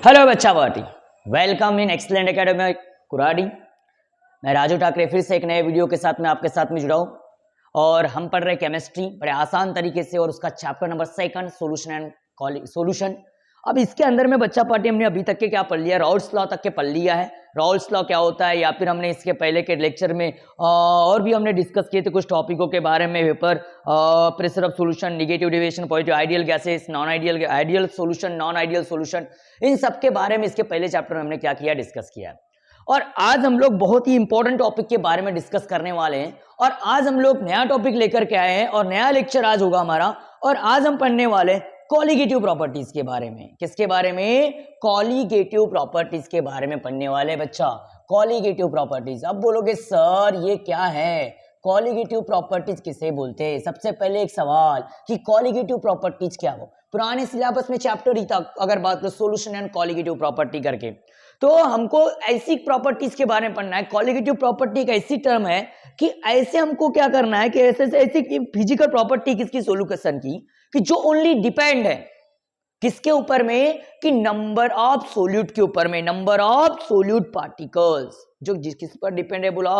Hello बच्चा party, welcome in excellent academy Kuradi. मैं राजू ठाकरे फिर से एक नए वीडियो के साथ मैं आपके साथ में जुड़ा हूँ और हम पढ़ रहे केमिस्ट्री बड़े आसान तरीके से और उसका chapter number 2 solution and solution. अब इसके अंदर में बच्चा पार्टी हमने अभी तक के क्या पढ़ लिया, राउल्स लॉ तक के पढ़ लिया है। राउल्स लॉ क्या होता है या फिर हमने इसके पहले के लेक्चर में और भी हमने डिस्कस किए थे कुछ टॉपिकों के बारे में, vapour pressure of solution, negative deviation, positive ideal gases, non ideal ideal solution, non ideal solution, इन सब के बारे में इसके पहले चैप्टर में हमने क्या किया, डिस्कस किया। और आज हम लोग बहुत ही इंपॉर्टेंट टॉपिक के बारे में डिस्कस करने वाले हैं और आज हम लोग नया टॉपिक लेकर के आए हैं और नया लेक्चर आज होगा हमारा। और आज हम पढ़ने वाले कॉलिगेटिव प्रॉपर्टीज के बारे में। किसके बारे में? कॉलिगेटिव प्रॉपर्टीज के बारे में पढ़ने वाले बच्चा। Colligative properties. अब बोलोगे सर ये क्या है, कॉलिगेटिव प्रॉपर्टीज किसे बोलते हैं? सबसे पहले एक सवाल कि कॉलिगेटिव प्रॉपर्टीज क्या हो। पुराने सिलेबस में चैप्टर ही था, अगर बात करो सोल्यूशन एंड कॉलिगेटिव प्रॉपर्टी करके, तो हमको ऐसी प्रॉपर्टीज के बारे में पढ़ना है। कॉलिगेटिव प्रॉपर्टी एक ऐसी टर्म है कि ऐसे हमको क्या करना है कि ऐसी फिजिकल प्रॉपर्टी किसकी, सोल्यूशन की, कि जो ओनली डिपेंड है किसके ऊपर में, कि नंबर ऑफ सोल्यूट के ऊपर में, नंबर ऑफ सोल्यूट पार्टिकल्स, जो किस पर डिपेंड है बोला,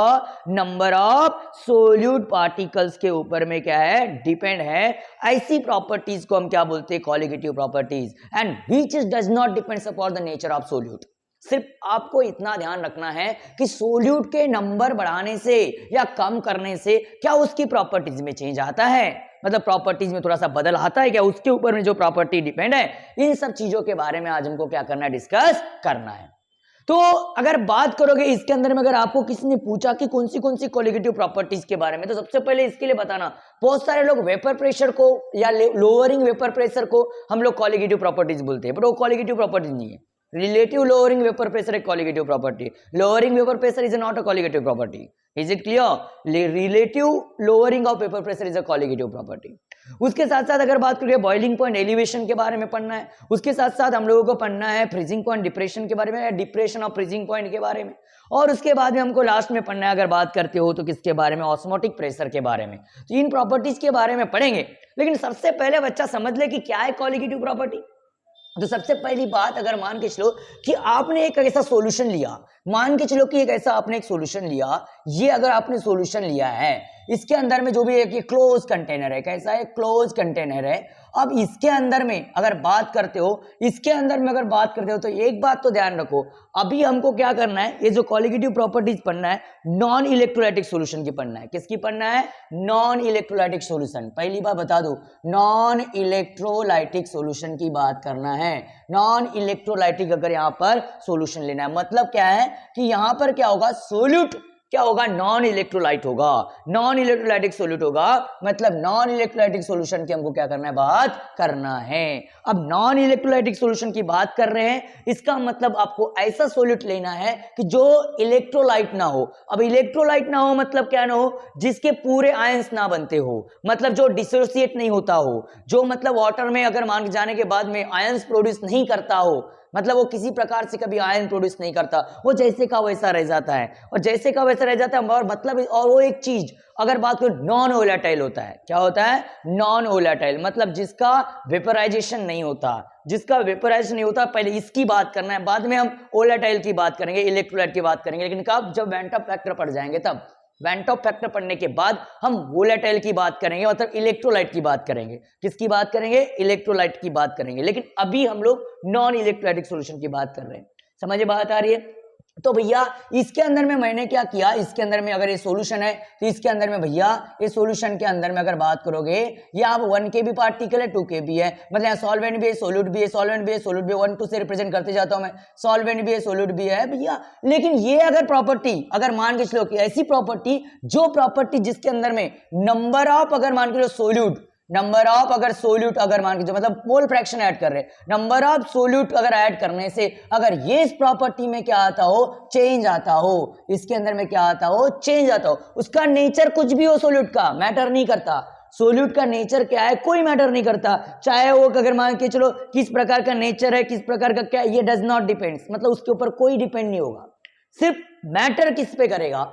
नंबर ऑफ सोल्यूट पार्टिकल्स के ऊपर में क्या है, डिपेंड है। ऐसी प्रॉपर्टीज को हम क्या बोलते हैं, colligative properties. And which does not depends upon the nature of solute. सिर्फ आपको इतना ध्यान रखना है कि सोल्यूट के नंबर बढ़ाने से या कम करने से क्या उसकी प्रॉपर्टीज में चेंज आता है, मतलब प्रॉपर्टीज में थोड़ा सा बदल आता है क्या, उसके ऊपर में जो प्रॉपर्टी डिपेंड है। इन सब चीजों के बारे में आज हमको क्या करना है, डिस्कस करना है। तो अगर बात करोगे इसके अंदर में, अगर आपको किसी ने पूछा कि कौन सी कॉलिगेटिव प्रॉपर्टीज के बारे में, तो सबसे पहले इसके लिए बताना, बहुत सारे लोग वेपर प्रेशर को या लोअरिंग वेपर प्रेशर को हम लोग कॉलिगेटिव प्रॉपर्टीज बोलते हैं, बट वो कॉलिगेटिव प्रॉपर्टीज नहीं है। रिलेटिव लोअरिंग वेपर प्रेशर एक colligative property, lowering vapour pressure is not a colligative property. Is it clear? Relative lowering of vapour pressure is a colligative property. उसके साथ साथ अगर बात करें बॉइलिंग पॉइंट एलिवेशन के बारे में पढ़ना है, उसके साथ साथ हम लोगों को पढ़ना है फ्रीजिंग पॉइंट डिप्रेशन के बारे में या डिप्रेशन ऑफ फ्रीजिंग पॉइंट के बारे में, और उसके बाद में हमको लास्ट में पढ़ना है, अगर बात करते हो तो किसके बारे में, ऑस्मोटिक प्रेशर के बारे में। तो इन प्रॉपर्टीज के बारे में पढ़ेंगे, लेकिन सबसे पहले बच्चा समझ ले कि क्या है कॉलिगेटिव प्रॉपर्टी। तो सबसे पहली बात, अगर मान के चलो कि आपने एक ऐसा सॉल्यूशन लिया, मान के चलो कि एक ऐसा आपने एक सॉल्यूशन लिया, ये अगर आपने सॉल्यूशन लिया है, इसके अंदर में जो भी एक क्लोज कंटेनर है, कैसा है, क्लोज कंटेनर है। अब इसके अंदर में अगर बात करते हो, इसके अंदर में अगर बात करते हो तो एक बात तो ध्यान रखो, अभी हमको क्या करना है, ये जो कॉलिगेटिव प्रॉपर्टीज पढ़ना है, नॉन इलेक्ट्रोलाइटिक सॉल्यूशन की पढ़ना है। किसकी पढ़ना है? Non electrolytic solution. पहली बात बता दो, नॉन इलेक्ट्रोलाइटिक सॉल्यूशन की बात करना है। नॉन इलेक्ट्रोलाइटिक अगर यहां पर सॉल्यूशन लेना है, मतलब क्या है कि यहां पर क्या होगा, सोल्यूट क्या होगा, नॉन इलेक्ट्रोलाइट होगा, नॉन इलेक्ट्रोलाइटिक सोल्यूट होगा, मतलब नॉन इलेक्ट्रोलाइटिक सॉल्यूशन की हमको क्या करना है, बात करना है। अब नॉन इलेक्ट्रोलाइटिक सॉल्यूशन की बात कर रहे हैं, इसका मतलब आपको ऐसा सोल्यूट लेना है कि जो इलेक्ट्रोलाइट ना हो। अब इलेक्ट्रोलाइट ना हो मतलब क्या ना हो, जिसके पूरे आयंस ना बनते हो, मतलब जो डिसोसिएट नहीं होता हो, जो मतलब वाटर में अगर मान जाने के बाद में आयंस प्रोड्यूस नहीं करता हो, मतलब वो किसी प्रकार से कभी आयन प्रोड्यूस नहीं करता, वो जैसे का वैसा रह जाता है, और जैसे का वैसा रह जाता है। और मतलब, और वो एक चीज अगर बात करो, नॉन वोलेटाइल होता है। क्या होता है? नॉन वोलेटाइल, मतलब जिसका वेपराइजेशन नहीं होता, जिसका वेपराइजेशन नहीं होता। पहले इसकी बात करना है, बाद में हम वोलेटाइल की बात करेंगे, इलेक्ट्रोलाइट की बात करेंगे, लेकिन कब, जब वेंट ऑफ फैक्टर पढ़ जाएंगे तब। वेंट ऑफ फैक्टर पढ़ने के बाद हम वोलेटाइल की बात करेंगे, मतलब इलेक्ट्रोलाइट की बात करेंगे। किसकी बात करेंगे? इलेक्ट्रोलाइट की बात करेंगे, लेकिन अभी हम लोग नॉन इलेक्ट्रोलाइटिक सॉल्यूशन की बात कर रहे हैं। समझ बात आ रही है? तो भैया इसके अंदर में मैंने क्या किया, इसके अंदर में अगर ये सॉल्यूशन है तो इसके अंदर में भैया ये सॉल्यूशन के अंदर में अगर बात करोगे, ये आप 1 kb पार्टिकल है, 2 kb है, मतलब यहाँ सॉल्वेंट भी है, सोल्यूट भी है, सॉल्वेंट भी है, सोल्यूट भी है, 1 2 से रिप्रेजेंट करते जाता हूं मैं, सॉल्वेंट भी है, सोल्यूट भी है भैया। लेकिन ये अगर प्रॉपर्टी, अगर मान के चलो कि ऐसी प्रॉपर्टी, जो प्रॉपर्टी जिसके अंदर में नंबर ऑफ, अगर मान के चलो सोल्यूट, नंबर ऑफ अगर सोल्यूट अगर मान के, मतलब मोल फ्रैक्शन ऐड कर रहे हैं, नंबर ऑफ सोल्यूट अगर ऐड करने से अगर ये इस प्रॉपर्टी में क्या आता हो, चेंज आता हो, इसके अंदर में क्या आता हो, चेंज आता हो। उसका नेचर कुछ भी हो, सोल्यूट का मैटर नहीं करता, सोल्यूट का नेचर क्या है कोई मैटर नहीं करता, चाहे वो अगर मान के चलो किस प्रकार का नेचर है, किस प्रकार का क्या, ये डज नॉट डिपेंड्स, मतलब उसके ऊपर कोई डिपेंड नहीं होगा। सिर्फ मैटर किस पे करेगा,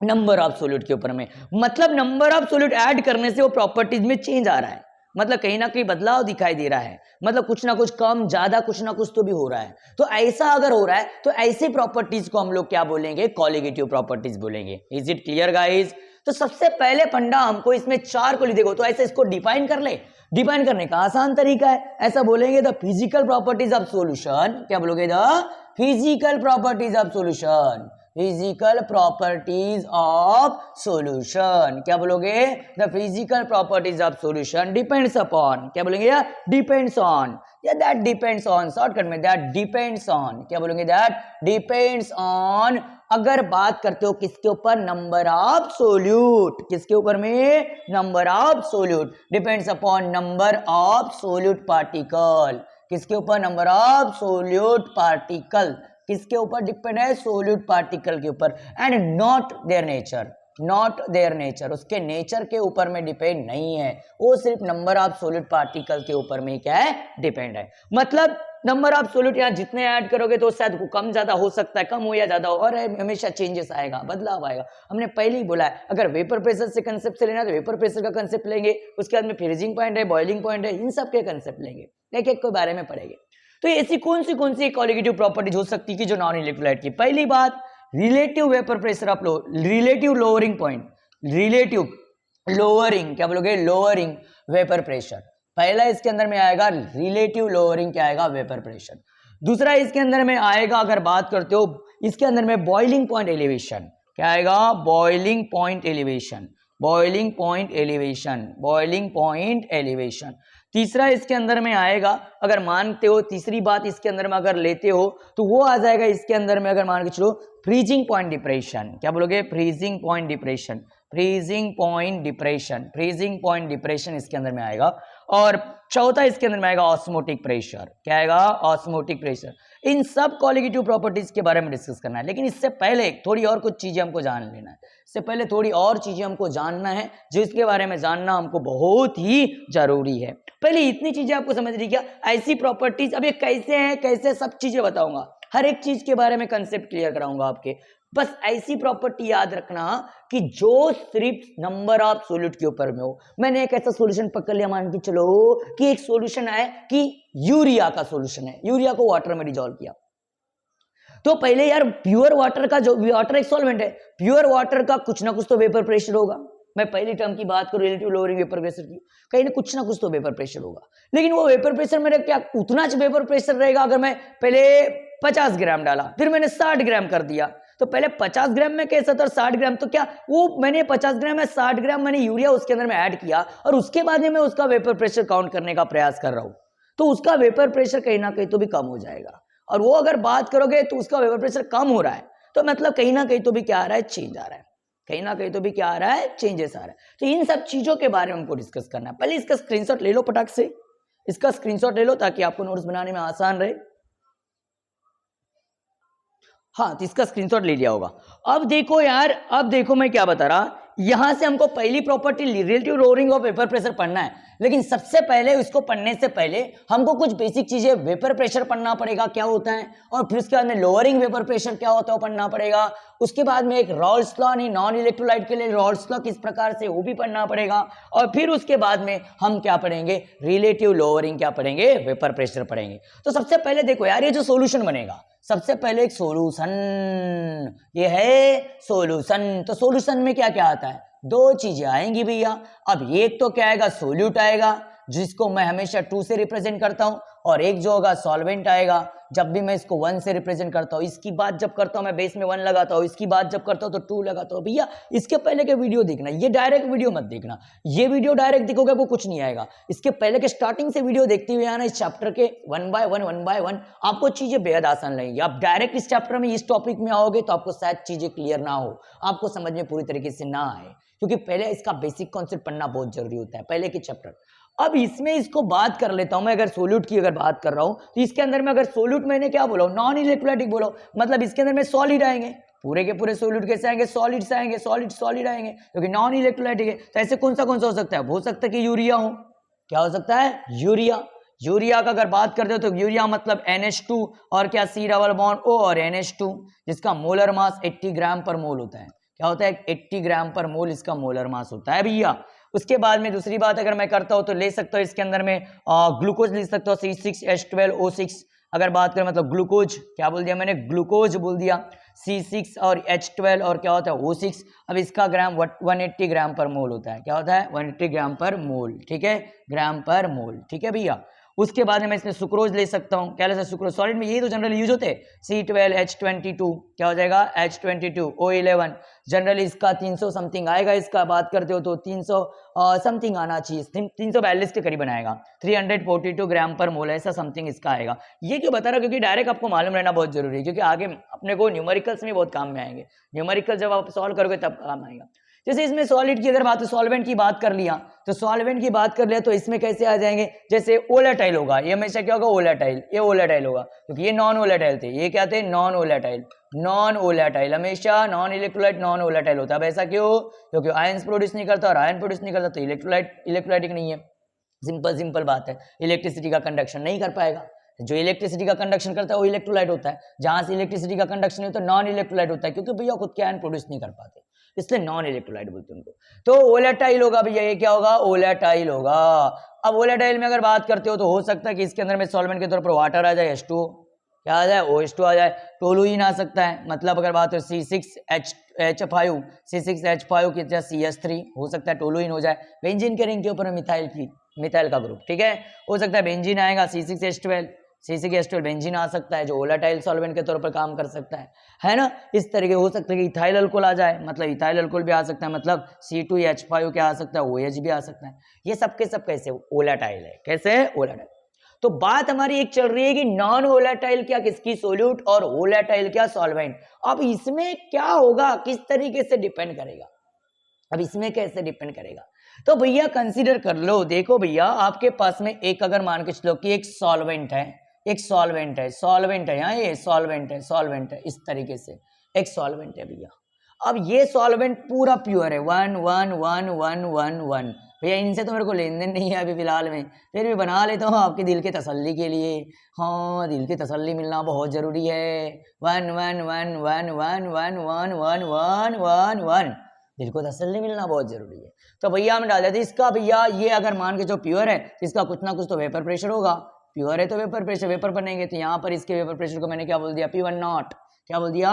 नंबर ऑफ सोल्यूट के ऊपर में, मतलब नंबर ऑफ सोल्यूट ऐड करने से वो प्रॉपर्टीज में चेंज आ रहा है। मतलब कहीं ना कहीं बदलाव दिखाई दे रहा है, मतलब कुछ ना कुछ कम ज्यादा कुछ ना कुछ तो भी हो रहा है। तो ऐसा अगर हो रहा है तो ऐसी प्रॉपर्टीज को हम लोग क्या बोलेंगे, कॉलिगेटिव प्रॉपर्टीज बोलेंगे। Is it clear guys? तो सबसे पहले फंडा हमको इसमें 4 को देखो, तो ऐसे इसको डिफाइन कर ले। डिफाइन करने का आसान तरीका है, ऐसा बोलेंगे the physical properties of solution. क्या बोलोगे? The physical properties of solution. Physical properties of solution. क्या बोलोगे? The physical properties of solution depends upon. क्या बोलेंगे? या डिपेंड्स ऑन, या दैट डिपेंड्स ऑन, शॉर्टकट में दैट डिपेंड्स ऑन। क्या बोलेंगे? That depends on. अगर बात करते हो किसके ऊपर? Number of solute. किसके ऊपर में? Number of solute. Depends upon number of solute particle. किसके ऊपर? Number of solute particle. किसके ऊपर डिपेंड है? सोल्यूट पार्टिकल के ऊपर। And not their nature. Not their nature, उसके नेचर के ऊपर में डिपेंड नहीं है, वो सिर्फ नंबर ऑफ सोल्यूट पार्टिकल के ऊपर में क्या है? डिपेंड है। मतलब नंबर ऑफ सोल्यूट यहाँ जितने ऐड करोगे तो शायद कम ज्यादा हो सकता है, कम हो या ज्यादा हो, और हमेशा चेंजेस आएगा, बदलाव आएगा। हमने पहले ही बोला है, अगर वेपर प्रेशर से कंसेप्ट से लेना तो वेपर प्रेशर का कंसेप्ट लेंगे, उसके बाद में फ्रीजिंग पॉइंट है, बॉइलिंग पॉइंट है, इन सब के कंसेप्ट लेंगे, एक एक के बारे में पढ़ेंगे। तो ऐसी कौन सी कॉलिगेटिव प्रॉपर्टीज हो सकती है कि जो नॉन इलेक्ट्रोलाइट की? पहली बात, relative vapour pressure of relative lowering point, relative lowering. क्या बोलोगे? Lowering vapour pressure. पहला इसके अंदर में आएगा रिलेटिव लोअरिंग, क्या आएगा? Vapour pressure. दूसरा इसके अंदर में आएगा, अगर बात करते हो इसके अंदर में, बॉइलिंग पॉइंट एलिवेशन। क्या आएगा? Boiling point elevation. Boiling point elevation. Boiling point elevation. तीसरा इसके अंदर में आएगा, अगर मानते हो, तीसरी बात इसके अंदर में अगर लेते हो तो वो आ जाएगा इसके अंदर में, अगर मान के चलो, फ्रीजिंग पॉइंट डिप्रेशन। क्या बोलोगे? Freezing point depression. Freezing point depression. Freezing point depression इसके अंदर में आएगा। और चौथा इसके अंदर में आएगा ऑस्मोटिक प्रेशर। क्या आएगा? Osmotic pressure. इन सब कॉलिगेटिव प्रॉपर्टीज के बारे में डिस्कस करना है, लेकिन इससे पहले थोड़ी और कुछ चीजें हमको जान लेना है। इससे पहले थोड़ी और चीजें हमको जानना है, जिसके बारे में जानना हमको बहुत ही जरूरी है। पहले इतनी चीजें आपको समझ रही, क्या ऐसी प्रॉपर्टीज, अब ये कैसे हैं, कैसे, सब चीजें बताऊंगा, हर एक चीज के बारे में कंसेप्ट क्लियर कराऊंगा आपके। बस ऐसी प्रॉपर्टी याद रखना कि जो सिर्फ नंबर ऑफ सोल्यूट के ऊपर में हो। मैंने एक ऐसा सॉल्यूशन पकड़ लिया, मान के चलो कि एक सॉल्यूशन है कि यूरिया का सॉल्यूशन है, यूरिया को वाटर में डिसॉल्व किया, तो पहले यार प्योर वाटर का, जो वाटर एक सॉल्वेंट है, प्योर वाटर का कुछ ना कुछ तो वेपर प्रेशर होगा। मैं पहली टर्म की बात करूं, रिलेटिव लोअरिंग वेपर प्रेशर की, कहीं ना कुछ तो वेपर प्रेशर होगा। लेकिन वो वेपर प्रेशर मेरा क्या उतना वेपर प्रेशर रहेगा? अगर मैं पहले 50 ग्राम डाला, फिर मैंने 60 ग्राम कर दिया, तो पहले 50 ग्राम में कैसा था, 60 ग्राम, तो क्या वो मैंने 50 ग्राम में 60 ग्राम मैंने यूरिया उसके अंदर में ऐड किया, और उसके बाद में मैं उसका वेपर प्रेशर काउंट करने का प्रयास कर रहा हूं, तो उसका वेपर प्रेशर कहीं ना कहीं तो भी कम हो जाएगा। और वो अगर बात करोगे तो उसका वेपर प्रेशर कम हो रहा है, तो मतलब कहीं ना कहीं तो भी क्या आ रहा है? चेंज आ रहा है। कहीं ना कहीं तो भी क्या आ रहा है? चेंजेस आ रहा है। तो इन सब चीजों के बारे में हमको डिस्कस करना है। पहले इसका स्क्रीनशॉट ले लो, पटाख से इसका स्क्रीनशॉट ले लो, ताकि आपको नोट्स बनाने में आसान रहे। हाँ, तो इसका स्क्रीनशॉट ले लिया होगा। अब देखो यार, अब देखो मैं क्या बता रहा, यहां से हमको पहली property relative lowering of vapour pressure पढ़ना है, लेकिन सबसे पहले उसको पढ़ने से पहले हमको कुछ बेसिक चीजें, वेपर प्रेशर पढ़ना पड़ेगा क्या होता है, और फिर उसके बाद में लोअरिंग वेपर प्रेशर क्या होता है वो पढ़ना पड़ेगा। उसके बाद में एक रॉल्स लॉ, नहीं नॉन इलेक्ट्रोलाइट के लिए रॉल्स लॉ किस प्रकार से, वो भी पढ़ना पड़ेगा। और फिर उसके बाद में हम क्या पढ़ेंगे? रिलेटिव लोअरिंग क्या पढ़ेंगे? वेपर प्रेशर पढ़ेंगे। तो सबसे पहले देखो यार, ये जो सोल्यूशन बनेगा, सबसे पहले एक सॉल्यूशन, ये है सॉल्यूशन। तो सॉल्यूशन में क्या क्या आता है? दो चीजें आएंगी भैया। अब एक तो क्या आएगा? सोल्यूट आएगा, जिसको मैं हमेशा 2 से रिप्रेजेंट करता हूं, और एक जो होगा सॉल्वेंट आएगा, जब भी मैं इसको 1 से रिप्रेजेंट करता हूं। इसकी बात जब करता हूं मैं बेस में 1 लगाता हूं, इसकी बात जब करता हूं तो 2 लगाता हूं। भैया इसके पहले के वीडियो देखना, ये डायरेक्ट वीडियो मत देखना, ये वीडियो डायरेक्ट देखोगे वो कुछ नहीं आएगा। इसके पहले के स्टार्टिंग से वीडियो देखते हुए आना, इस चैप्टर के 1 बाय 1 आपको चीजें बेहद आसान लगेंगी। आप डायरेक्ट इस चैप्टर में, इस टॉपिक में आओगे तो आपको शायद चीजें क्लियर ना हो, आपको समझ में पूरी तरीके से ना आए, क्योंकि पहले इसका बेसिक कॉन्सेप्ट पढ़ना बहुत जरूरी होता है, पहले के चैप्टर। अब इसमें इसको बात कर लेता हूं मैं, अगर सोल्यूट की अगर बात कर रहा हूं तो इसके अंदर में, अगर सोल्यूट मैंने क्या बोला, नॉन इलेक्ट्रोलाइटिक बोला, मतलब इसके अंदर में सॉलिड आएंगे, पूरे के पूरे सोल्यूट कैसे आएंगे? सॉलिड्स आएंगे, सॉलिड आएंगे, क्योंकि नॉन इलेक्ट्रोलाइटिक है। तो ऐसे कौन सा हो सकता है? हो सकता है कि यूरिया हो। क्या हो सकता है? यूरिया। यूरिया का अगर बात करते हो तो यूरिया मतलब NH2 और क्या, C डबल बॉन्ड O और NH2, जिसका मोलर मास 80 ग्राम पर मोल होता है। क्या होता है? 80 ग्राम पर मोल इसका मोलर मास होता है भैया। उसके बाद में दूसरी बात अगर मैं करता हूँ तो ले सकता हूँ इसके अंदर में ग्लूकोज ले सकता हूँ C6H12O6। अगर बात करें मतलब ग्लूकोज, क्या बोल दिया मैंने, ग्लूकोज बोल दिया, C6 और H12 और क्या होता है O6। अब इसका ग्राम 180 ग्राम पर मोल होता है, क्या होता है 180 ग्राम पर मोल, ठीक है, ग्राम पर मोल, ठीक है भैया। उसके बाद में मैं इसमें सुक्रोज ले सकता हूँ, क्या ले सकता हूँ, सुक्रोज सॉलिड में यही तो जनरली यूज होते हैं, C12H22 क्या हो जाएगा H22O11। जनरली इसका 300 समथिंग आएगा, इसका बात करते हो तो 300 समथिंग आना चाहिए, 342 के करीब आएगा, 342 ग्राम पर मोल ऐसा समथिंग इसका आएगा। ये क्यों बता रहा हूँ, क्योंकि डायरेक्ट आपको मालूम रहना बहुत जरूरी है, क्योंकि आगे अपने को न्यूमेरिकल्स में बहुत काम में आएंगे, न्यूमेरिकल जब आप सॉल्व करोगे तब काम आएगा। जैसे इसमें सॉलिड की अगर बात, सॉल्वेंट की बात कर लिया, तो सॉल्वेंट की बात कर लिया तो इसमें कैसे आ जाएंगे, जैसे वोलेटाइल होगा, ये हमेशा क्या होगा वोलेटाइल, ये वोलेटाइल होगा, क्योंकि ये नॉन वोलेटाइल थे, ये क्या थे नॉन वोलेटाइल, नॉन वोलेटाइल हमेशा नॉन इलेक्ट्रोलाइट नॉन वोलेटाइल होता है। अब ऐसा क्यों, क्योंकि आयंस प्रोड्यूस नहीं करता, और आयन प्रोड्यूस नहीं करता तो इलेक्ट्रोलाइटिक नहीं है, सिंपल बात है, इलेक्ट्रिसिटी का कंडक्शन नहीं कर पाएगा। जो इलेक्ट्रिसिटी का कंडक्शन करता है वो इलेक्ट्रोलाइट होता है, जहां से इलेक्ट्रिसिटी का कंडक्शन नहीं होता नॉन इलेक्ट्रोलाइट होता है, क्योंकि भैया खुद के आयन प्रोड्यूस नहीं कर पाते, इसलिए नॉन इलेक्ट्रोलाइट बोलते हैं उनको। तो वोलेटाइल होगा भैया, ये क्या होगा वोलेटाइल होगा। अब वोलेटाइल में अगर बात करते हो तो हो सकता है कि इसके अंदर में सॉल्वेंट के तौर पर वाटर आ जाए, H2O, क्या आ जाए OH2 आ जाए, टोलुइन आ सकता है, मतलब अगर बात हो C6H5 की जगह CH3 हो सकता है टोलुइन हो जाए, बेंजीन के रिंग के ऊपर मिथाइल का ग्रुप, ठीक है, हो सकता है बेंजीन आएगा, C6H12 बेंजीन आ सकता है जो वोलेटाइल सॉल्वेंट के तौर पर काम कर सकता है ना। इस तरीके हो सकता है कि इथाइल अल्कोहल आ जाए, मतलब इथाइल अल्कोहल भी आ सकता है, मतलब C2H5 क्या आ सकता है OH भी आ सकता है। ये सब के सब कैसे वोलेटाइल है, कैसे वोलेटाइल। तो बात हमारी एक चल रही है कि नॉन वोलेटाइल क्या किसकी सोल्यूट और वोलेटाइल क्या सॉल्वेंट। अब इसमें क्या होगा, किस तरीके से डिपेंड करेगा, अब इसमें कैसे डिपेंड करेगा, तो भैया कंसीडर कर लो, देखो भैया आपके पास में एक अगर मान के चलो कि एक सॉल्वेंट है, यहाँ ये सॉल्वेंट है इस तरीके से एक सॉल्वेंट है भैया। अब ये सॉल्वेंट पूरा प्योर है, 1 1 1 1 1 1 भैया, इनसे तो मेरे को लेन देन नहीं है अभी फिलहाल में, फिर भी बना लेता हूँ आपके दिल के तसल्ली के लिए। हाँ, दिल की तसल्ली मिलना बहुत जरूरी है। 1 1 1 1 1 1 1 1 1 1 1 दिल को तसल्ली मिलना बहुत जरूरी है। तो भैया हम डाल देते इसका, भैया ये अगर मान के जो प्योर है तो इसका कुछ ना कुछ तो वेपर प्रेशर होगा, प्योर है तो वेपर बनेंगे, तो यहाँ पर इसके वेपर प्रेशर को मैंने क्या बोल दिया P1 नॉट, क्या बोल दिया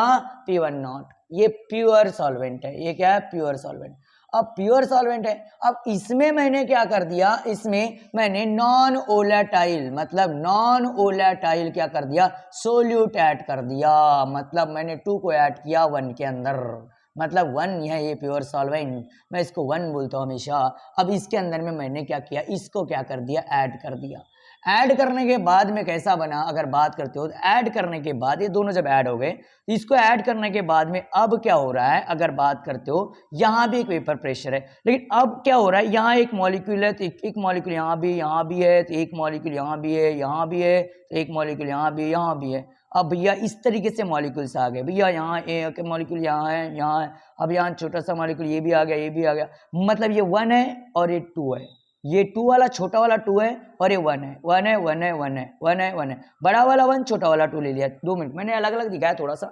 P1 नॉट। ये प्योर सॉल्वेंट है, ये क्या है प्योर सॉल्वेंट। अब प्योर सॉल्वेंट है, अब इसमें मैंने क्या कर दिया, इसमें मैंने नॉन वोलेटाइल मतलब नॉन वोलेटाइल क्या कर दिया सोल्यूट ऐड कर दिया, मतलब मैंने 2 को ऐड किया 1 के अंदर, मतलब 1 है ये प्योर सॉल्वेंट, मैं इसको 1 बोलता हूँ हमेशा। अब इसके अंदर में मैंने क्या किया, इसको क्या कर दिया ऐड कर दिया। ऐड करने के बाद में कैसा बना, अगर बात करते हो तो ऐड करने के बाद ये दोनों जब ऐड हो गए, इसको ऐड करने के बाद में अब क्या हो रहा है, अगर बात करते हो यहाँ भी एक वेपर प्रेशर है, लेकिन अब क्या हो रहा है, यहाँ एक मॉलिक्यूल है तो एक मॉलिक्यूल यहाँ भी है, तो एक मॉलिक्यूल यहाँ भी है, तो एक मॉलिक्यूल यहाँ भी है। अब भैया इस तरीके से मॉलिक्यूल्स आ गए, भैया यहाँ एक मॉलिक्यूल यहाँ है, अब यहाँ छोटा सा मॉलिक्यूल ये भी आ गया, मतलब ये 1 है और ये 2 है, ये 2 वाला छोटा वाला 2 है और ये 1 है, बड़ा वाला 1 छोटा वाला 2 ले लिया। 2 मिनट मैंने अलग अलग दिखाया थोड़ा सा।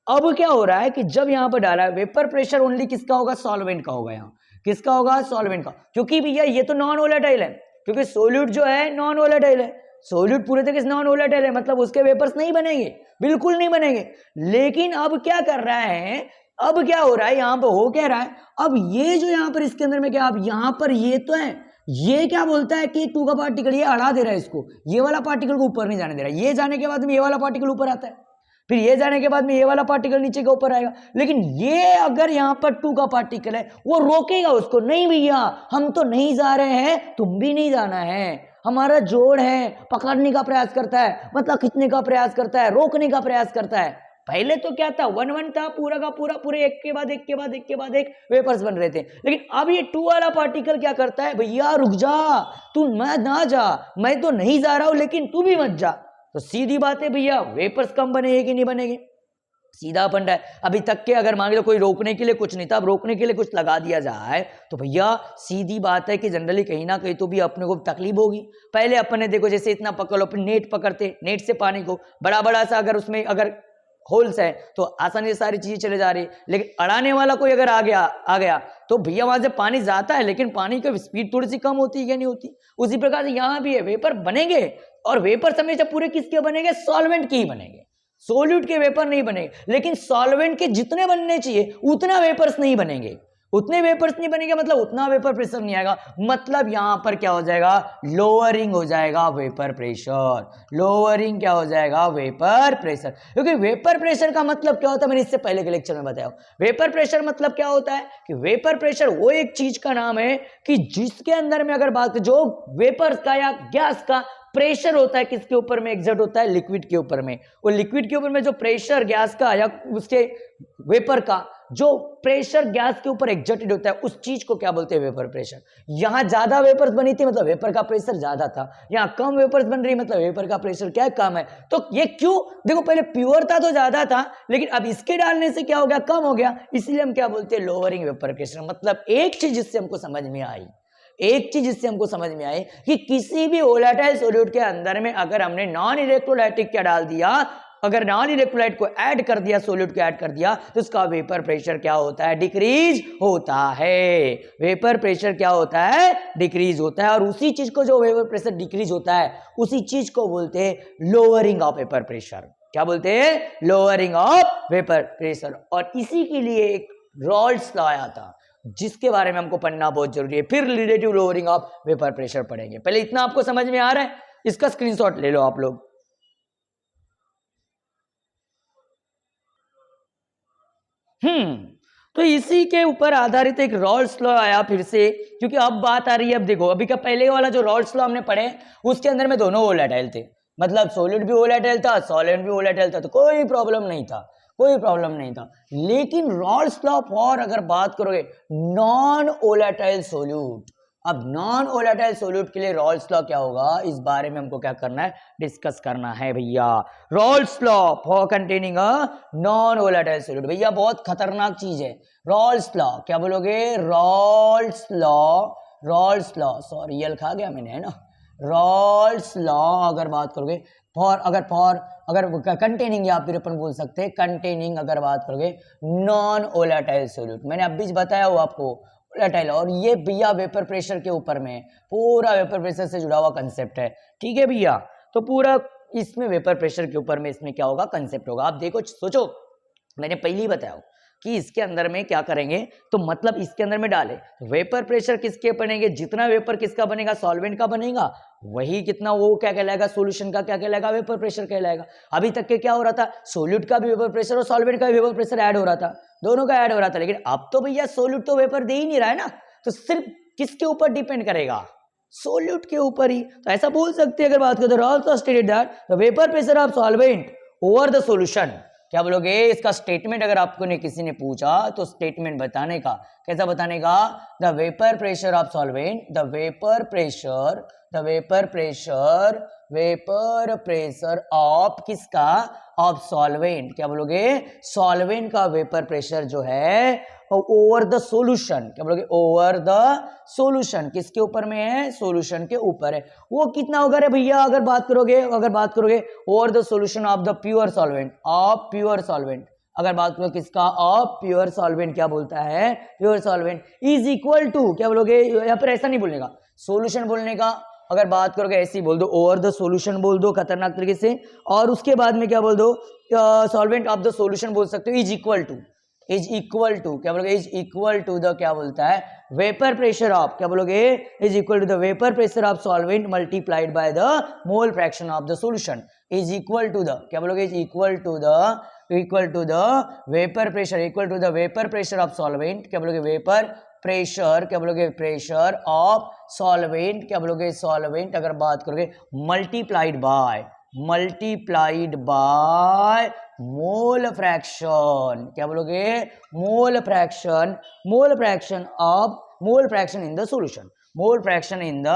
अब क्या हो रहा है कि जब यहाँ पर डाला है वेपर प्रेशर ओनली किसका होगा, सॉल्वेंट का होगा, यहाँ किसका होगा सॉल्वेंट का, क्योंकि भैया ये तो नॉन वोलेटाइल है, क्योंकि सोल्यूट जो है नॉन वोलेटाइल है, सोल्यूट पूरे तरीके से नॉन वोलेटाइल है, मतलब उसके वेपर्स नहीं बनेंगे, बिल्कुल नहीं बनेंगे। लेकिन अब क्या कर रहा है, अब क्या हो रहा है, यहाँ पर हो क्या रहा है, अब ये जो यहाँ पर इसके अंदर में क्या, अब यहाँ पर ये तो है, ये क्या बोलता है कि 2 का पार्टिकल ये अड़ा दे रहा है इसको, ये वाला पार्टिकल को ऊपर नहीं जाने दे रहा है, ये जाने के बाद में ये वाला पार्टिकल ऊपर आता है, फिर ये जाने के बाद में ये वाला पार्टिकल नीचे के ऊपर आएगा। लेकिन ये अगर यहाँ पर 2 का पार्टिकल है वो रोकेगा उसको, नहीं भैया हम तो नहीं जा रहे हैं, तुम भी नहीं जाना है, हमारा जोड़ है, पकड़ने का प्रयास करता है, मतलब खींचने का प्रयास करता है, रोकने का प्रयास करता है। पहले तो क्या था 1 1 था, पूरा का पूरे एक के बाद एक वेपर्स बन रहे थे, लेकिन अब ये 2 वाला पार्टिकल क्या करता है, भैया रुक जा, तू मत ना जा, मैं तो नहीं जा रहा हूं लेकिन तू भी मत जा। तो सीधी बात है भैया वेपर्स कम बनेंगे कि नहीं बनेंगे, सीधा फंडा है। अभी तक के अगर मान लो कोई रोकने के लिए कुछ नहीं था, अब रोकने के लिए कुछ लगा दिया जाए तो भैया सीधी बात है कि जनरली कहीं ना कहीं तो भी अपने को तकलीफ होगी। पहले अपने देखो जैसे इतना पकड़ लो, अपन नेट पकड़ते, नेट से पानी को बड़ा सा अगर उसमें अगर होल्स है तो आसानी से सारी चीजें चले जा रही है, लेकिन अड़ाने वाला कोई अगर आ गया तो भैया वहां से पानी जाता है, लेकिन पानी की स्पीड थोड़ी सी कम होती है या नहीं होती। उसी प्रकार से यहां भी है, वेपर बनेंगे और वेपर हमेशा पूरे किसके बनेंगे, सॉल्वेंट के ही बनेंगे, सोल्यूट के वेपर नहीं बनेंगे। लेकिन सॉल्वेंट के जितने बनने चाहिए उतना वेपर्स नहीं बनेंगे, उतने वेपर्स नहीं बनेंगे, मतलब उतना वेपर प्रेशर नहीं आएगा। मतलब यहां पर क्या हो जाएगा, लोअरिंग हो जाएगा वेपर प्रेशर, लोअरिंग क्या हो जाएगा, वेपर प्रेशर। क्योंकि वेपर प्रेशर का मतलब क्या होता है, मैंने इससे पहले के लेक्चर में बताया। वेपर प्रेशर मतलब क्या होता है कि वेपर प्रेशर वो एक चीज का नाम है कि जिसके अंदर में अगर बात जो वेपर का या गैस का प्रेशर होता है, किसके ऊपर में एग्जर्ट होता है, लिक्विड के ऊपर में। वो लिक्विड के ऊपर में जो प्रेशर गैस का या उसके वेपर का जो प्रेशर गैस के ऊपर एग्जर्टेड होता है, उस चीज को क्या बोलते हैं, वेपर प्रेशर। यहां ज्यादा वेपर्स बनी थी मतलब वेपर का प्रेशर ज्यादा था, यहां कम वेपर्स बन रही मतलब वेपर का प्रेशर क्या है, कम है। तो ये क्यों, देखो पहले प्योर था तो ज्यादा था, लेकिन अब इसके डालने से क्या हो गया, कम हो गया, इसलिए हम क्या बोलते हैं, लोअरिंग वेपर प्रेशर। मतलब एक चीज जिससे हमको समझ में आई, एक चीज इससे हमको समझ में आई कि किसी भी वोलेटाइल सॉल्यूट के अंदर में अगर हमने नॉन इलेक्ट्रोलाइटिक क्या डाल दिया, अगर नॉन इलेक्ट्रोलाइट को ऐड कर दिया, सॉल्यूट को ऐड कर दिया, तो उसका वेपर प्रेशर क्या होता है, डिक्रीज होता है। वेपर प्रेशर क्या होता है, डिक्रीज होता है। और उसी चीज को जो वेपर प्रेशर डिक्रीज होता है, उसी चीज को बोलते हैं लोअरिंग ऑफ वेपर प्रेशर। क्या बोलते हैं, लोअरिंग ऑफ वेपर प्रेशर। और इसी के लिए एक रॉल्स लॉ आया था, जिसके बारे में हमको पढ़ना बहुत जरूरी है। फिर relative lowering of vapour pressure पढ़ेंगे। पहले इतना आपको समझ में आ रहा है, इसका स्क्रीनशॉट ले लो आप लोग। तो इसी के ऊपर आधारित एक रॉल्स लॉ आया फिर से, क्योंकि अब बात आ रही है, अब देखो अभी का पहले वाला जो रॉल्स लॉ हमने पढ़े उसके अंदर में दोनों वोलेटाइल थे, मतलब सॉलिड भी वोलेटाइल था, सॉलिड भी वोलेटाइल था, तो कोई प्रॉब्लम नहीं था, कोई प्रॉब्लम नहीं था। लेकिन रॉल्स लॉ फॉर अगर बात करोगे नॉन वोलेटाइल सोल्यूट, अब नॉन वोलेटाइल सोल्यूट के लिए रॉल्स लॉ क्या होगा, इस बारे में हमको क्या करना है, डिस्कस करना है भैया। Raoult's law for containing a non volatile solute, भैया बहुत खतरनाक चीज है। रॉल्स लॉ क्या बोलोगे, Raoult's law, Raoult's law, sorry यल खा गया मैंने, है ना। रॉल्स लॉ अगर बात करोगे फॉर अगर कंटेनिंग, या फिर अपन बोल सकते हैं कंटेनिंग, अगर बात करोगे नॉन वोलेटाइल सोल्यूट, मैंने अभी बताया हुआ आपको वोलेटाइल, और ये भैया वेपर प्रेशर के ऊपर में, पूरा वेपर प्रेशर से जुड़ा हुआ कंसेप्ट है, ठीक है भैया। तो पूरा इसमें वेपर प्रेशर के ऊपर में इसमें क्या होगा, कंसेप्ट होगा। आप देखो सोचो, मैंने पहले ही बताया कि इसके अंदर में क्या करेंगे, तो मतलब इसके अंदर में डाले वेपर प्रेशर किसके बनेंगे, जितना वेपर किसका बनेगा, सॉल्वेंट का बनेगा, वही कितना वो क्या कहलाएगा, सॉल्यूशन का क्या कहलाएगा, वेपर प्रेशर कहलाएगा। अभी तक के क्या हो रहा था, सोल्यूट का भी वेपर प्रेशर और सॉल्वेंट का भी वेपर प्रेशर ऐड हो रहा था, दोनों का ऐड हो रहा था। लेकिन अब तो भैया सोल्यूट तो वेपर दे ही नहीं रहा है ना, तो सिर्फ किसके ऊपर डिपेंड करेगा, सोल्यूट के ऊपर ही। तो ऐसा बोल सकते हैं अगर बात करें, also stated that the vapour pressure of solvent over the solution. क्या बोलोगे, इसका स्टेटमेंट अगर आपको ने किसी ने पूछा तो स्टेटमेंट बताने का, कैसा बताने का, the vapour pressure of solvent, the vapour pressure, the vapour pressure, vapour pressure of किसका, ऑफ सॉल्वेंट। क्या बोलोगे, सॉल्वेंट का वेपर प्रेशर जो है ओवर द सॉल्यूशन, क्या बोलोगे, ओवर द सॉल्यूशन, किसके ऊपर में है, सॉल्यूशन के ऊपर है, वो कितना होगा रे भैया, अगर बात करोगे over the solution of the pure solvent, of pure solvent, अगर बात करो किसका, ऑफ प्योर सॉल्वेंट, क्या बोलता है, pure solvent is equal to, क्या बोलोगे, या फिर ऐसा नहीं बोलने का, सॉल्यूशन बोलने का, अगर बात करोगे ऐसे ही बोल दो, ओवर द सॉल्यूशन बोल दो खतरनाक तरीके से, और उसके बाद में क्या बोल दो, सॉल्वेंट ऑफ द सॉल्यूशन बोल सकते हो, is equal to, is equal to, क्या बोलोगे, इज इक्वल टू द, क्या बोलता है, वेपर प्रेशर ऑफ, क्या बोलोगे, is equal to the vapour pressure of solvent multiplied by the mole fraction of the solution, is equal to the, क्या बोलोगे, is equal to the vapour pressure, equal to the vapour pressure of solvent, क्या बोलोगे, vapour pressure, क्या बोलोगे, pressure of solvent, क्या बोलोगे, solvent, अगर बात करोगे मल्टीप्लाइड बाय मोल फ्रैक्शन, क्या बोलोगे, mole fraction in the solution, mole fraction in the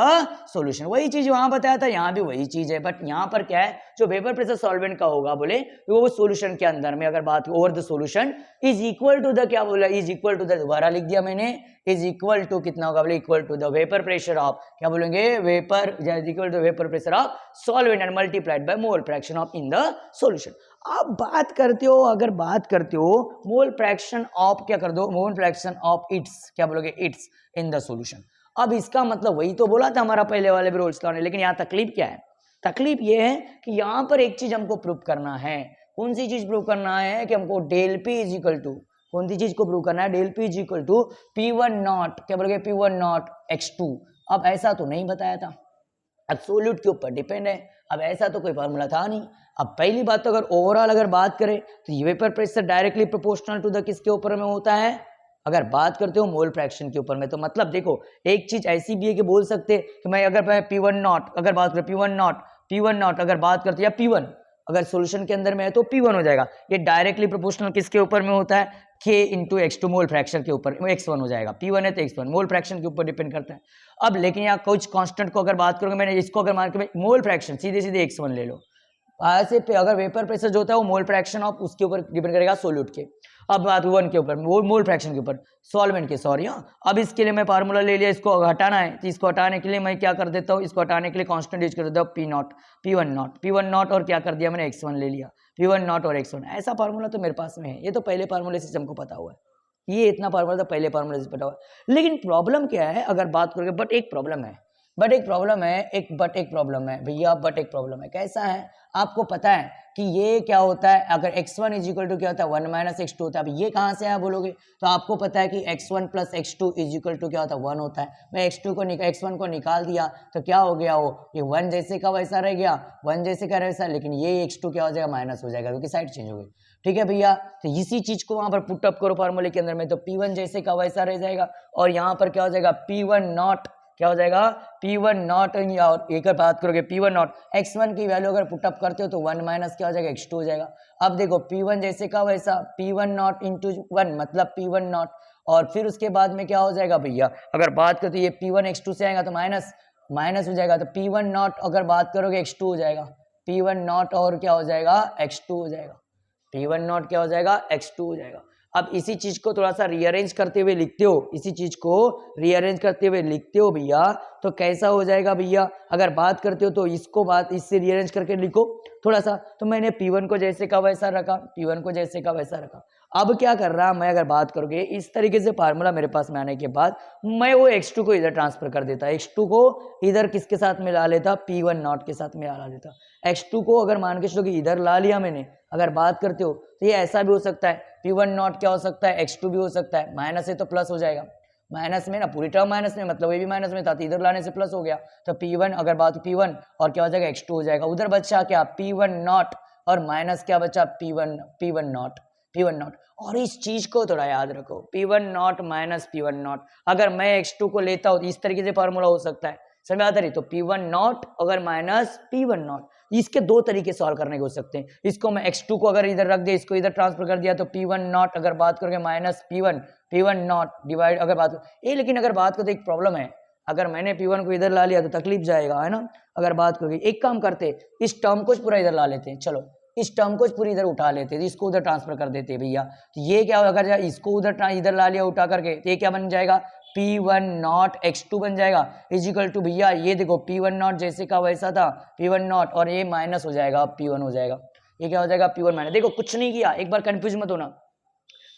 solution. वही चीज वहां बताया था, यहाँ भी वही चीज है, बट यहाँ पर क्या है, जो वेपर प्रेशर सॉल्वेंट का होगा बोले तो वो सॉल्यूशन के अंदर में अगर बात over the solution is equal to the, क्या बोला, इज इक्वल टू द, दोबारा लिख दिया मैंने, इज इक्वल टू कितना होगा बोले, equal to the vapour pressure of, क्या बोलेंगे, vapour equal to vapour pressure of solvent and multiplied by mole fraction of in the solution. आप बात करते हो, अगर बात करते हो मोल फ्रैक्शन ऑफ, क्या कर दो, मोल फ्रैक्शन ऑफ इट्स, क्या बोलोगे, इट्स इन द सॉल्यूशन। अब इसका मतलब वही तो बोला था हमारा पहले वाले भी रूल्स का, लेकिन यहाँ तकलीफ क्या है, तकलीफ ये है कि यहाँ पर एक चीज हमको प्रूव करना है। कौन सी चीज प्रूव करना है कि हमको del P is equal to, कौन सी चीज को प्रूव करना है, del P is equal to P1 naught, क्या बोलोगे, P1 नॉट x2। अब ऐसा तो नहीं बताया था, एब्सोल्यूट के ऊपर डिपेंड है, अब ऐसा तो कोई फार्मूला था नहीं। अब पहली बात तो अगर ओवरऑल अगर बात करें तो vapour pressure directly proportional to the किसके ऊपर में होता है, अगर बात करते हो मोल फ्रैक्शन के ऊपर में। तो मतलब देखो एक चीज ऐसी भी है कि बोल सकते कि मैं अगर मैं P1 नॉट अगर बात करें, P1 नॉट अगर बात करते या P1 अगर सॉल्यूशन के अंदर में है तो P1 हो जाएगा। ये डायरेक्टली प्रोपोर्शनल किसके ऊपर में होता है, K into x2 mole fraction के ऊपर, x1 हो जाएगा, P1 है तो x1 मोल फ्रैक्शन के ऊपर डिपेंड करता है। अब लेकिन यहाँ कुछ कांस्टेंट को अगर बात करोगे, मैंने इसको अगर मान के मोल फ्रैक्शन सीधे सीधे x1 ले लो, ऐसे पे अगर वेपर प्रेशर जो होता है वो मोल फ्रैक्शन ऑफ उसके ऊपर डिपेंड करेगा सोल्यूट के। अब बात वन के ऊपर, वो मोल फ्रैक्शन के ऊपर, सॉल्वेंट के, सॉरी हाँ। अब इसके लिए मैं फार्मूला ले लिया, इसको हटाना है तो इसको हटाने के लिए मैं क्या कर देता हूँ, इसको हटाने के लिए कांस्टेंट यूज कर देता हूँ P1 नॉट और क्या कर दिया मैंने, x1 ले लिया, P1 नॉट और x1। ऐसा फार्मूला तो मेरे पास में है, ये तो पहले फार्मूले से हमको पता हुआ है, ये इतना फार्मूला तो पहले फार्मूले से पता हुआ है। लेकिन प्रॉब्लम क्या है अगर बात करोगे, बट एक प्रॉब्लम है भैया, बट एक प्रॉब्लम है। कैसा है, आपको पता है कि ये क्या होता है, अगर x1 इज इक्वल टू क्या होता है, 1 माइनस x2 होता है। अब ये कहाँ से आया बोलोगे, तो आपको पता है कि x1 plus x2 is equal to क्या होता है, 1 होता है। मैं x1 को निकाल दिया तो क्या हो गया, वो ये 1 जैसे का वैसा रह गया, 1 जैसे का वैसा, लेकिन ये x2 क्या हो जाएगा, माइनस हो जाएगा क्योंकि साइड चेंज हो गई। ठीक है भैया, तो इसी चीज को वहां पर पुटअप करो फार्मूले के अंदर में, तो P1 जैसे का वैसा रह जाएगा, और यहाँ पर क्या हो जाएगा, P1 नॉट, क्या हो जाएगा, P1 नॉट, और एक बात करोगे P1 नॉट x1 की वैल्यू अगर पुटअप करते हो तो 1 माइनस क्या हो जाएगा, x2 हो जाएगा। अब देखो P1 जैसे का वैसा, P1 नॉट इंटू 1 मतलब P1 नॉट, और फिर उसके बाद में क्या हो जाएगा भैया, अगर बात करते ये P1 x2 से आएगा तो माइनस हो जाएगा, तो P1 नॉट अगर बात करोगे x2 हो जाएगा, P1 नॉट और क्या हो जाएगा, x2 हो जाएगा, P1 नॉट क्या हो जाएगा, x2 हो जाएगा। अब इसी चीज को थोड़ा सा रीअरेंज करते हुए लिखते हो, इसी चीज को रीअरेंज करते हुए लिखते हो भैया, तो कैसा हो जाएगा भैया, अगर बात करते हो तो इसको बात इससे रीअरेंज करके लिखो थोड़ा सा। तो मैंने P1 को जैसे का वैसा रखा, P1 को जैसे का वैसा रखा। अब क्या कर रहा मैं, अगर बात करोगे इस तरीके से फार्मूला मेरे पास में आने के बाद मैं वो x2 को इधर ट्रांसफर कर देता, x2 को इधर किसके साथ मिला लेता, P1 नॉट के साथ मिला लेता। x2 को अगर मान के चलो कि इधर ला लिया मैंने, अगर बात करते हो तो ये ऐसा भी हो सकता है, P1 नॉट क्या हो सकता है, x2 भी हो सकता है, माइनस है तो प्लस हो जाएगा, माइनस में ना पूरी टर्म माइनस में, मतलब ये भी माइनस में था तो इधर लाने से प्लस हो गया, तो P1 अगर बात P1 और क्या हो जाएगा, x2 हो जाएगा। उधर बचा क्या, P1 नॉट और माइनस क्या बचा, P1 नॉट। और इस चीज को थोड़ा याद रखो, P1 not minus P1 not, अगर मैं x2 को लेता हूँ तो इस तरीके से फॉर्मूला हो सकता है, समझ आता रही, तो P1 नॉट अगर माइनस P1 नॉट, इसके दो तरीके सॉल्व करने के हो सकते हैं। इसको मैं x2 को अगर इधर रख दिया, इसको इधर ट्रांसफर कर दिया, तो P1 नॉट अगर बात करोगे माइनस P1 नॉट डिवाइड, अगर बात ये, लेकिन अगर बात करो तो एक प्रॉब्लम है, अगर मैंने P1 को इधर ला लिया तो तकलीफ जाएगा, है ना। अगर बात करोगे एक काम करते, इस टर्म को पूरा इधर ला लेते हैं, चलो इस टर्म को पूरी इधर उठा लेते, इसको उधर ट्रांसफर कर देते भैया, तो ये क्या होगा, अगर इसको इधर ला लिया उठा करके, तो ये क्या बन जाएगा, P1 नॉट x2 बन जाएगा, इजिकल टू भैया ये देखो P1 नॉट जैसे का वैसा था, P1 नॉट और ये माइनस हो जाएगा, P1 हो जाएगा, ये क्या हो जाएगा, P1 माइनस। देखो कुछ नहीं किया, एक बार कंफ्यूज मत होना,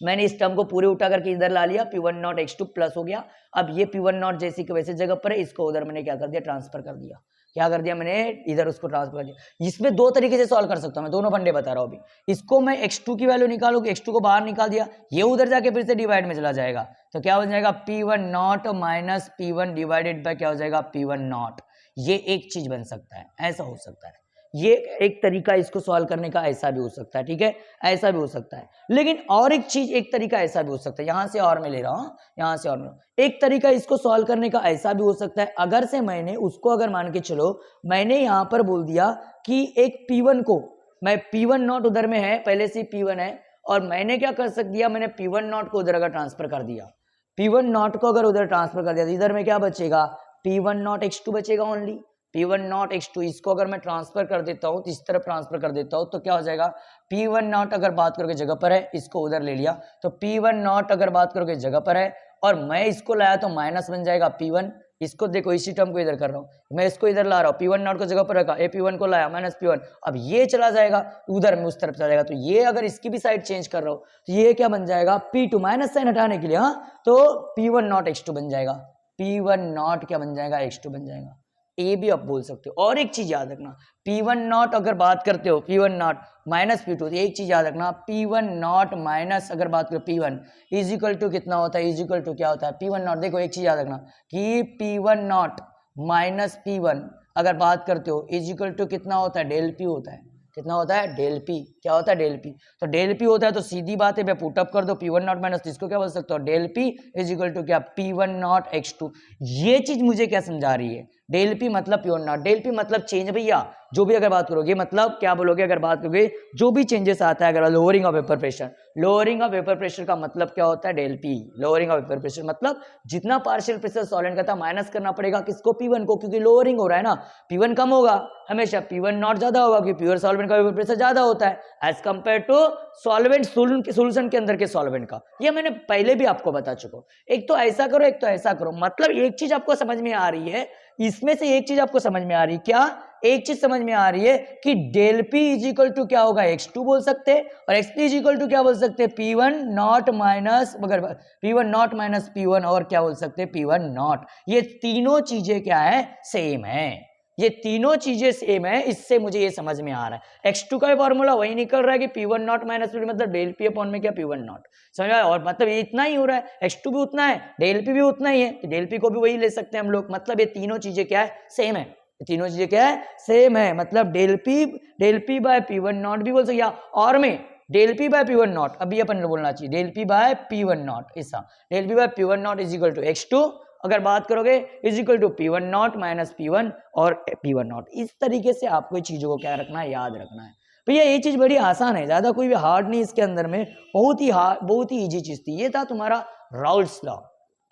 मैंने इस टर्म को पूरे उठा करके इधर ला लिया, P1 नॉट x2 प्लस हो गया। अब ये P1 नॉट जैसे कि वैसे जगह पर है, इसको उधर मैंने क्या कर दिया, ट्रांसफर कर दिया, क्या कर दिया मैंने, इधर उसको ट्रांसफर कर दिया। इसमें दो तरीके से सॉल्व कर सकता हूं मैं, दोनों फंडे बता रहा हूं अभी। इसको मैं x2 की वैल्यू निकालूंगी, x2 को बाहर निकाल दिया, ये उधर जाके फिर से डिवाइड में चला जाएगा, तो क्या हो जाएगा, P1 not minus P1 divided by क्या हो जाएगा, P1 नॉट। ये एक चीज बन सकता है, ऐसा हो सकता है, ये एक तरीका इसको सॉल्व करने का ऐसा भी हो सकता है, ठीक है, ऐसा भी हो सकता है। लेकिन और एक चीज, एक तरीका ऐसा भी हो सकता है, यहां से और मैं ले रहा हूं, यहां से और एक तरीका इसको सॉल्व करने का ऐसा भी हो सकता है, अगर से मैंने उसको अगर मान के चलो, मैंने यहां पर बोल दिया कि एक P1 को मैं P1 नॉट उधर में है, पहले से P1 है, और मैंने क्या कर सकता दिया, मैंने P1 नॉट को उधर अगर ट्रांसफर कर दिया, P1 नॉट को अगर उधर ट्रांसफर कर दिया तो इधर में क्या बचेगा, P1 नॉट x2 बचेगा ओनली। P1 नॉट x2 इसको अगर मैं ट्रांसफर कर देता हूँ तो इस तरफ ट्रांसफर कर देता हूँ तो क्या हो जाएगा, P1 नॉट अगर बात करोगे जगह पर है, इसको उधर ले लिया तो P1 नॉट अगर बात करोगे जगह पर है और मैं इसको लाया तो माइनस बन जाएगा P1। इसको देखो इसी टर्म को इधर कर रहा हूँ, मैं इसको इधर ला रहा हूँ, P1 नॉट को जगह पर रखा, P1 को लाया माइनस P1, अब ये चला जाएगा उधर में उस तरफ चला जाएगा, तो ये अगर इसकी भी साइड चेंज कर रहा हूँ तो ये क्या बन जाएगा, P2 माइनस साइन हटाने के लिए, हाँ तो P1 नॉट x2 बन जाएगा, P1 नॉट क्या बन जाएगा, x2 बन जाएगा। ये भी आप बोल सकते हो। और एक चीज याद रखना, P1 नॉट अगर बात करते हो P1 नॉट माइनस P2, तो एक चीज याद रखना, P1 नॉट माइनस अगर बात करो P1 इज इक्वल टू कितना होता है, इज इक्वल टू क्या होता है P1 नॉट। देखो एक चीज याद रखना कि P1 नॉट माइनस P1 अगर बात करते हो इज इक्वल टू कितना होता है, डेल P होता है। कितना होता है, डेल P। क्या होता है, डेल P। तो डेल P होता है तो सीधी बात है पुटअप कर दो P1 नॉट माइनस, इसको क्या बोल सकते हो, del P is equal to क्या, P1 नॉट x2। ये चीज मुझे क्या समझा रही है, डेल P मतलब P1 नॉट, डेल P मतलब चेंज भैया, जो भी अगर बात करोगे मतलब क्या बोलोगे, अगर बात करोगे जो भी चेंजेस आता है, अगर lowering of vapour pressure, lowering of vapour pressure का मतलब क्या होता है, del P। Lowering of vapour pressure मतलब जितना पार्शियल प्रेशर सॉल्वेंट का था माइनस करना पड़ेगा किसको, P1 को, क्योंकि लोअरिंग हो रहा है ना, P1 कम होगा हमेशा, P1 नॉट ज्यादा होगा क्योंकि प्योर सॉल्वेंट का वेपर प्रेशर ज्यादा होता है as compare to solvent solution के अंदर के सॉल्वेंट का। ये मैंने पहले भी आपको बता चुका हूं, एक तो ऐसा करो एक तो ऐसा करो, मतलब एक चीज आपको समझ में आ रही है, इसमें से एक चीज आपको समझ में आ रही है, क्या एक चीज समझ में आ रही है कि del P is equal to क्या होगा, x2 बोल सकते हैं, और x3 इज इक्वल टू क्या बोल सकते हैं, P1 नॉट माइनस, अगर P1 नॉट माइनस P1, और क्या बोल सकते हैं, P1 नॉट। ये तीनों चीजें क्या है, सेम है, ये तीनों चीजें सेम है, इससे मुझे ये समझ में आ रहा है। x2 का फॉर्मूला वही निकल रहा है कि P1 नॉट माइनस P2 मतलब डेल P अपॉन में क्या, P1 नॉट, समझ आया। और मतलब ये इतना ही हो रहा है, x2 भी उतना है, डेल P भी उतना ही है, तो डेल P को भी वही ले सकते हैं हम लोग, मतलब ये तीनों चीजें क्या है, सेम है, तीनों चीजें क्या है, सेम है, मतलब del P by P1 not भी बोल सकते, या और में del P by P1 not, अभी अपन बोलना चाहिए del P by P1 not, ऐसा del P by P1 not is equal to x2 अगर बात करोगे is equal to P1 not minus P1 और P1 नॉट। इस तरीके से आपको चीजों को क्या रखना है, याद रखना है भैया। ये चीज बड़ी आसान है, ज्यादा कोई भी हार्ड नहीं इसके अंदर में, बहुत ही इजी चीज थी। ये था तुम्हारा Raoult's law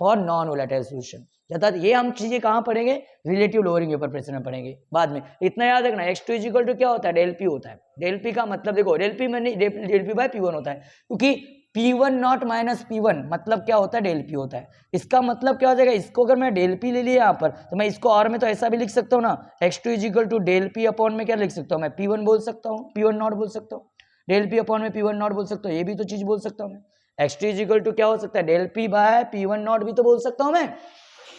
for non volatile solution. ये हम चीजें कहाँ पढ़ेंगे, रिलेटिव लोअरिंग वेपर प्रेशर में पढ़ेंगे बाद में। इतना याद रखना, x2 इज इक्वल टू क्या होता है, डेल P होता है। डेल P का मतलब देखो, डेल P में नहीं, डेल P बाय P1 होता है, क्योंकि P1 नॉट माइनस P1 मतलब क्या होता है, डेल P होता है। इसका मतलब क्या हो जाएगा, इसको अगर मैं डेल P ले लिया यहाँ पर, तो मैं इसको और में तो ऐसा भी लिख सकता हूँ ना, x2 is equal to del P upon में क्या लिख सकता हूँ मैं, P1 बोल सकता हूँ, P1 नॉट बोल सकता हूँ, डेल P अपॉन में P1 नॉट बोल सकता हूँ, ये भी तो चीज बोल सकता हूँ मैं। x2 इज इक्वल टू क्या हो सकता है, del P by P1 not भी तो बोल सकता हूँ मैं।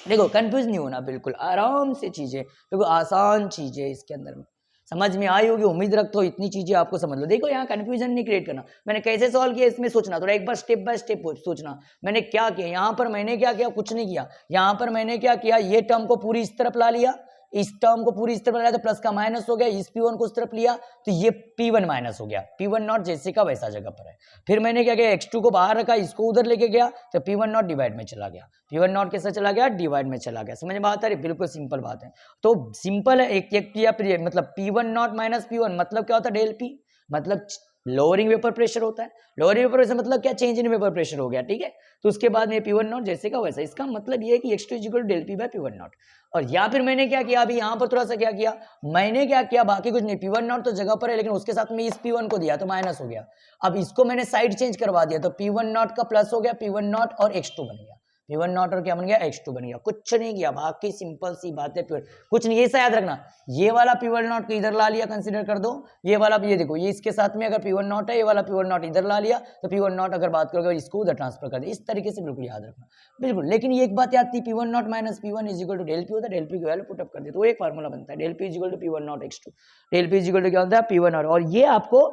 देखो कंफ्यूज नहीं होना, बिल्कुल आराम से चीजें, देखो आसान चीजें इसके अंदर में समझ में आई होगी, उम्मीद रखता हूँ इतनी चीजें आपको समझ लो। देखो यहाँ कंफ्यूजन नहीं क्रिएट करना, मैंने कैसे सॉल्व किया इसमें सोचना, थोड़ा एक बार स्टेप बाय स्टेप सोचना। मैंने क्या किया यहाँ पर, मैंने क्या किया, कुछ नहीं किया। यहाँ पर मैंने क्या किया, ये टर्म को पूरी इस तरफ ला लिया, इस टर्म को पूरी इस तरफ लाया तो प्लस का माइनस हो गया, इस P1 को उस तरफ लिया तो ये P1 माइनस हो गया, P1 नॉट जैसे का वैसा जगह पर है। फिर मैंने क्या किया, x2 को बाहर रखा, इसको उधर लेके गया तो P1 नॉट डिवाइड में चला गया, P1 नॉट कैसे चला गया, डिवाइड में चला गया। समझ में आता है, बिल्कुल सिंपल बात है। तो सिंपल है, एक किया फिर मतलब P1 नॉट माइनस P1 मतलब क्या होता है, डेल P मतलब लोअरिंग वेपर प्रेशर होता है। लोअरिंग वेपर प्रेशर मतलब क्या, चेंज इन वेपर प्रेशर हो गया, ठीक है। तो उसके बाद में P1 नॉट जैसे का वैसा, इसका मतलब ये है कि x2 equal to del P by P1 naught. और या फिर मैंने क्या किया, अभी यहाँ पर थोड़ा सा क्या किया, मैंने क्या किया, बाकी कुछ नहीं, P1 नॉट तो जगह पर है, लेकिन उसके साथ में इस P1 को दिया तो माइनस हो गया। अब इसको मैंने साइड चेंज करवा दिया तो P1 नॉट का प्लस हो गया, P1 नॉट और x2 बन गया, P1 नॉट और क्या बन गया, x2 बन गया। कुछ नहीं किया, बाकी सिंपल सी बात है, कुछ नहीं। ऐसा याद रखना, ये वाला P1 नॉट को इधर ला लिया, कंसीडर कर दो, ये वाला ये देखो, ये इसके साथ में अगर P1 नॉट है, ये वाला P1 नॉट इधर ला लिया तो P1 नॉट अगर बात करोगे इसको उधर ट्रांसफर कर दे, इस तरीके से बिल्कुल याद रखना, बिल्कुल। लेकिन ये एक बात याद थी, P1 not minus P1 is equal to del P होता है, डेल P की वैल्यू पुट अप कर दे तो एक फार्मूला बनता है, del P is equal to P1 naught x2, del P is equal to क्या होता है, P1 नॉट। और ये आपको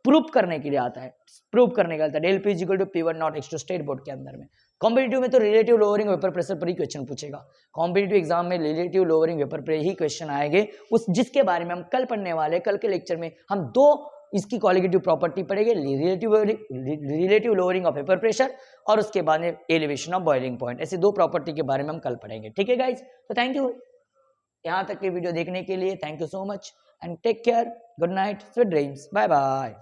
प्रूफ करने के लिए आता है, प्रूफ करने का आता है, del P is equal to P1 naught x2 state board के अंदर में। कॉम्पिटिटिव में तो रिलेटिव लोअरिंग वेपर प्रेशर पर ही क्वेश्चन पूछेगा, कॉम्पिटिटिव एग्जाम में रिलेटिव लोअरिंग वेपर पर ही क्वेश्चन आएंगे, उस जिसके बारे में हम कल पढ़ने वाले, कल के लेक्चर में हम दो इसकी क्वालिटेटिव प्रॉपर्टी पढ़ेंगे, relative lowering of vapour pressure और उसके बाद में एलिवेशन ऑफ बॉइलिंग पॉइंट। ऐसे दो प्रॉपर्टी के बारे में हम कल पढ़ेंगे, ठीक है गाइज। तो थैंक यू यहाँ तक के वीडियो देखने के लिए, thank you so much and take care, good night, sweet dreams, bye bye.